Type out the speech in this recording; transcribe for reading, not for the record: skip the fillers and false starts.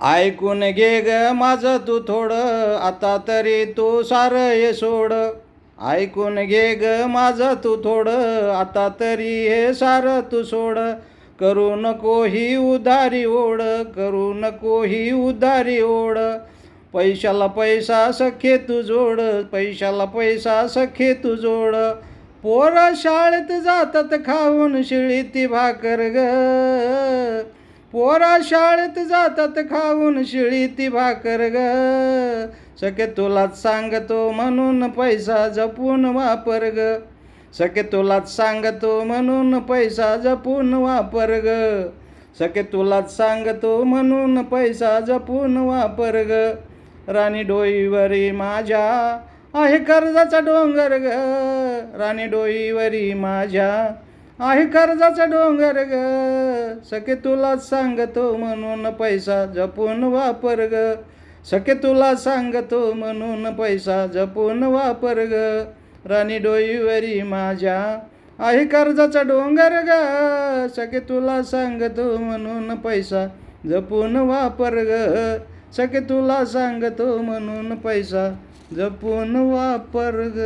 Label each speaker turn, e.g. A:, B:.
A: ऐकून घे ग माझं तू थोडं, आता तरी तू सारं हे सोड. ऐकून घे ग माझं तू थोडं, आता तरी हे सारं तू सोड. करू नको ही उधारी ओढ, करू नको ही उधारी ओढ. पैशाला पैसा सखे तू जोड, पैशाला पैसा सखे तू जोड. पोरं शाळेत जातात खाऊन शिळीती भाकर ग, पोरा शाळेत जातात खाऊन शिळीती भाकर ग. सखे तुलाच सांगतो म्हणून पैसा जपून वापर ग, सखे तुलाच सांगतो म्हणून पैसा जपून वापर ग, सखे तुलाच सांगतो म्हणून पैसा जपून वापर ग. राणी डोईवरी माझ्या आहे कर्जाचा डोंगर ग, राणी डोईवरी माझ्या आहे कर्जाचा डोंगर ग. सखे तुलाच सांगतो म्हणून पैसा जपून वापर ग, सखे तुला सांगतो म्हणून पैसा जपून वापर ग. राणी डोईवरी माझ्या आहे कर्जाचा डोंगर ग, सखे तुला सांगतो म्हणून पैसा जपून वापर ग, सखे तुला सांगतो म्हणून पैसा जपून वापर ग.